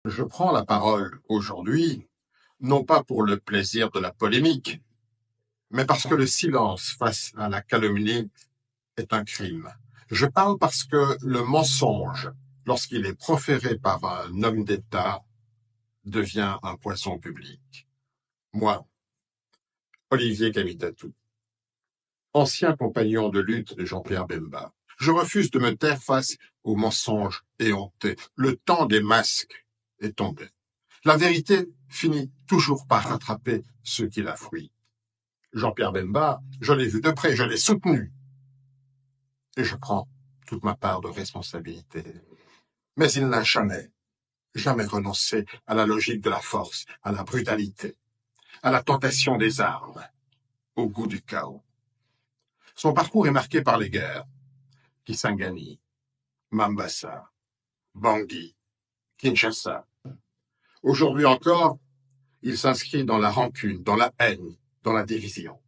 Je prends la parole aujourd'hui, non pas pour le plaisir de la polémique, mais parce que le silence face à la calomnie est un crime. Je parle parce que le mensonge, lorsqu'il est proféré par un homme d'État, devient un poison public. Moi, Olivier Kamitatou, ancien compagnon de lutte de Jean-Pierre Bemba, je refuse de me taire face aux mensonges éhontés. Le temps des masques est tombé. La vérité finit toujours par rattraper ceux qui la fuient. Jean-Pierre Bemba, je l'ai vu de près, je l'ai soutenu. Et je prends toute ma part de responsabilité. Mais il n'a jamais renoncé à la logique de la force, à la brutalité, à la tentation des armes, au goût du chaos. Son parcours est marqué par les guerres. Kisangani, Mambasa, Bangui, Kinshasa. Aujourd'hui encore, il s'inscrit dans la rancune, dans la haine, dans la division.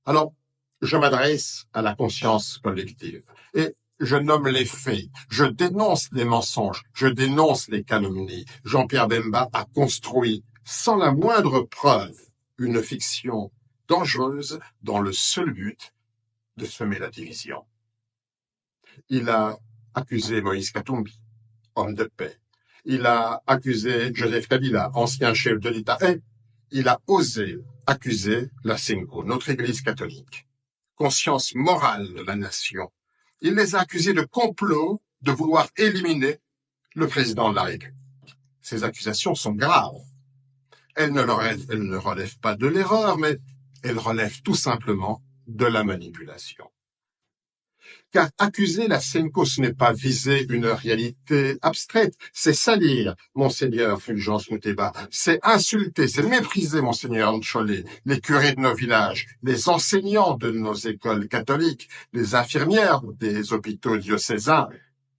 Alors, je m'adresse à la conscience collective et je nomme les faits, je dénonce les mensonges, je dénonce les calomnies. Jean-Pierre Bemba a construit, sans la moindre preuve, une fiction dangereuse dans le seul but de semer la division. Il a accusé Moïse Katumbi, homme de paix. Il a accusé Joseph Kabila, ancien chef de l'État. Et il a osé accuser la Senko, notre Église catholique, conscience morale de la nation. Il les a accusés de complot, de vouloir éliminer le président de la République. Ces accusations sont graves. Elles ne relèvent pas de l'erreur, mais elles relèvent tout simplement de la manipulation. Car accuser la Senko, ce n'est pas viser une réalité abstraite, c'est salir Monseigneur Fulgence Muteba, c'est insulter, c'est mépriser Monseigneur Ncholé, les curés de nos villages, les enseignants de nos écoles catholiques, les infirmières des hôpitaux diocésains.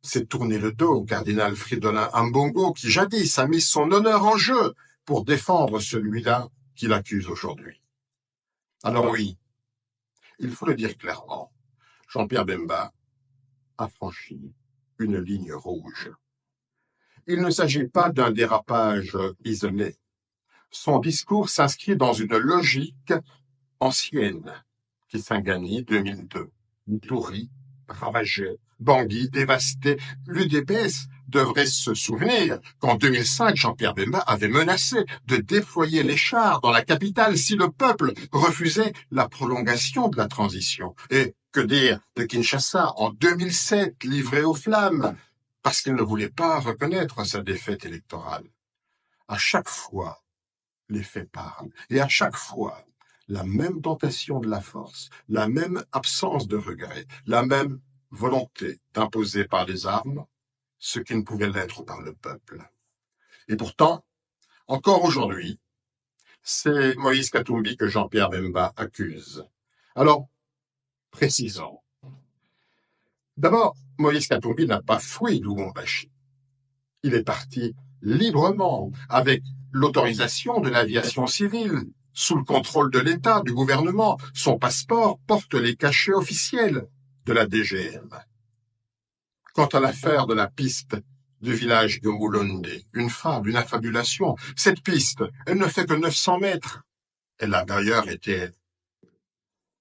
C'est tourner le dos au cardinal Fridolin Ambongo qui jadis a mis son honneur en jeu pour défendre celui-là qu'il accuse aujourd'hui. Alors oui, il faut le dire clairement, Jean-Pierre Bemba a franchi une ligne rouge. Il ne s'agit pas d'un dérapage isolé. Son discours s'inscrit dans une logique ancienne. Kisangani, 2002. Ituri, ravagé. Bangui, dévasté. L'UDPS devrait se souvenir qu'en 2005, Jean-Pierre Bemba avait menacé de déployer les chars dans la capitale si le peuple refusait la prolongation de la transition. Et que dire de Kinshasa en 2007, livré aux flammes, parce qu'il ne voulait pas reconnaître sa défaite électorale. À chaque fois, les faits parlent. Et à chaque fois, la même tentation de la force, la même absence de regret, la même volonté d'imposer par les armes ce qui ne pouvait l'être par le peuple. Et pourtant, encore aujourd'hui, c'est Moïse Katumbi que Jean-Pierre Bemba accuse. Alors, précisons. D'abord, Moïse Katumbi n'a pas fui Lubumbashi. Il est parti librement, avec l'autorisation de l'aviation civile, sous le contrôle de l'État, du gouvernement. Son passeport porte les cachets officiels de la DGM. Quant à l'affaire de la piste du village de Mulonde, une fable, une affabulation, cette piste, elle ne fait que 900 mètres. Elle a d'ailleurs été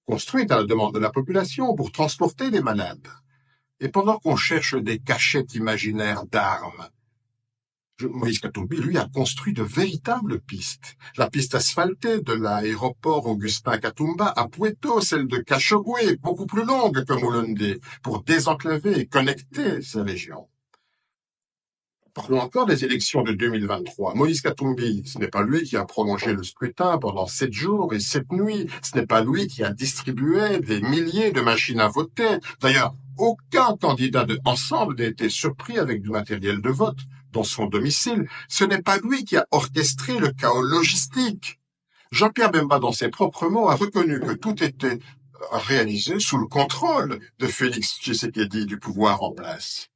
construite à la demande de la population pour transporter les malades. Et pendant qu'on cherche des cachettes imaginaires d'armes, Moïse Katumbi, lui, a construit de véritables pistes. La piste asphaltée de l'aéroport Augustin Katumba à Pueto, celle de Kachogwe, beaucoup plus longue que Mulonde, pour désenclaver et connecter ces régions. Parlons encore des élections de 2023. Moïse Katumbi, ce n'est pas lui qui a prolongé le scrutin pendant 7 jours et 7 nuits. Ce n'est pas lui qui a distribué des milliers de machines à voter. D'ailleurs, aucun candidat de Ensemble n'a été surpris avec du matériel de vote dans son domicile. Ce n'est pas lui qui a orchestré le chaos logistique. Jean-Pierre Bemba, dans ses propres mots, a reconnu que tout était réalisé sous le contrôle de Félix Tshisekedi du pouvoir en place.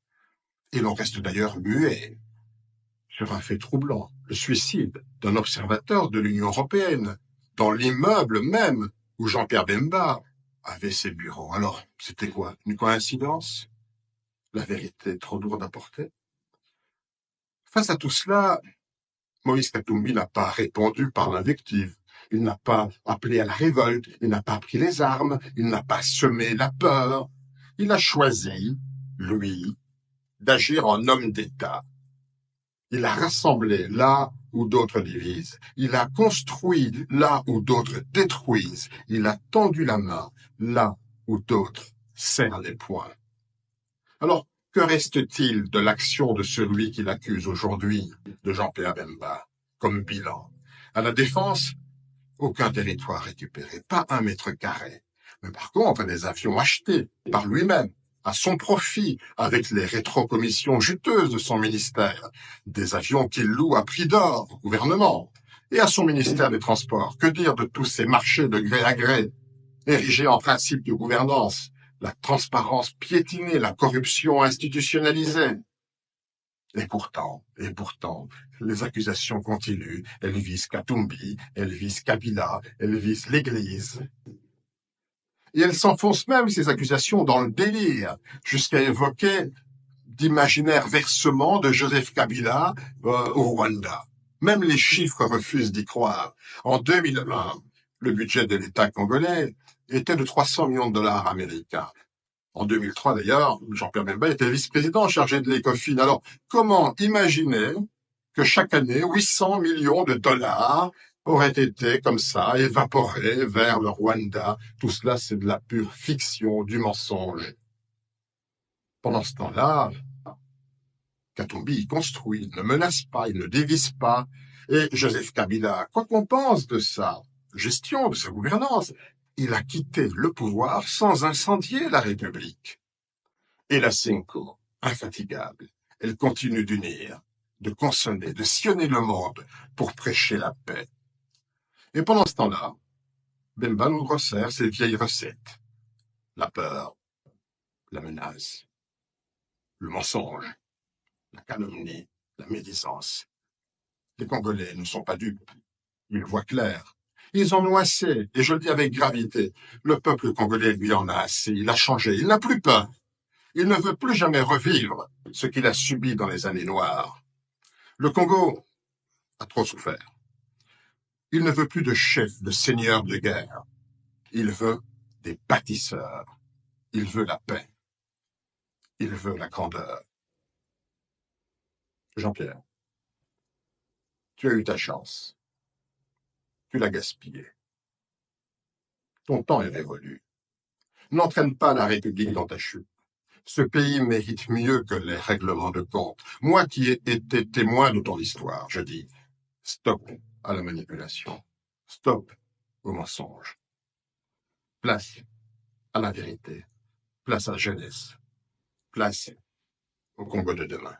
Et l'on reste d'ailleurs muet sur un fait troublant, le suicide d'un observateur de l'Union européenne, dans l'immeuble même où Jean-Pierre Bemba avait ses bureaux. Alors, c'était quoi? Une coïncidence? La vérité est trop lourde à porter? Face à tout cela, Moïse Katumbi n'a pas répondu par l'invective. Il n'a pas appelé à la révolte, il n'a pas pris les armes, il n'a pas semé la peur. Il a choisi, lui, d'agir en homme d'État. Il a rassemblé là où d'autres divisent. Il a construit là où d'autres détruisent. Il a tendu la main là où d'autres serrent les poings. Alors, que reste-t-il de l'action de celui qui l'accuse aujourd'hui, de Jean-Pierre Bemba, comme bilan? À la Défense, aucun territoire récupéré, pas un mètre carré. Mais par contre, des avions achetés par lui-même, à son profit, avec les rétrocommissions juteuses de son ministère, des avions qu'il loue à prix d'or au gouvernement et à son ministère des Transports. Que dire de tous ces marchés de gré à gré, érigés en principe de gouvernance, la transparence piétinée, la corruption institutionnalisée? Et pourtant, les accusations continuent. Elles visent Katumbi, elles visent Kabila, elles visent l'Église. Et elles s'enfoncent même, ces accusations, dans le délire, jusqu'à évoquer d'imaginaires versements de Joseph Kabila au Rwanda. Même les chiffres refusent d'y croire. En 2001, le budget de l'État congolais était de 300 millions de dollars américains. En 2003, d'ailleurs, Jean-Pierre Bemba était vice-président chargé de l'ECOFIN. Alors, comment imaginer que chaque année, 800 millions de dollars auraient été comme ça, évaporés vers le Rwanda? Tout cela, c'est de la pure fiction, du mensonge. Pendant ce temps-là, Katumbi, il construit, il ne menace pas, il ne dévise pas. Et Joseph Kabila, quoi qu'on pense de sa gestion, de sa gouvernance, il a quitté le pouvoir sans incendier la République. Et la Cinco, infatigable, elle continue d'unir, de consonner, de sillonner le monde pour prêcher la paix. Et pendant ce temps-là, Bemba nous resserre ses vieilles recettes. La peur, la menace, le mensonge, la calomnie, la médisance. Les Congolais ne sont pas dupes. Ils voient clair. Ils en ont assez, et je le dis avec gravité. Le peuple congolais lui en a assez. Il a changé. Il n'a plus peur. Il ne veut plus jamais revivre ce qu'il a subi dans les années noires. Le Congo a trop souffert. Il ne veut plus de chefs, de seigneurs de guerre. Il veut des bâtisseurs. Il veut la paix. Il veut la grandeur. Jean-Pierre, tu as eu ta chance. Tu l'as gaspillée. Ton temps est révolu. N'entraîne pas la République dans ta chute. Ce pays mérite mieux que les règlements de compte. Moi qui ai été témoin de ton histoire, je dis, stop à la manipulation. Stop au mensonge. Place à la vérité. Place à la jeunesse. Place au Congo de demain.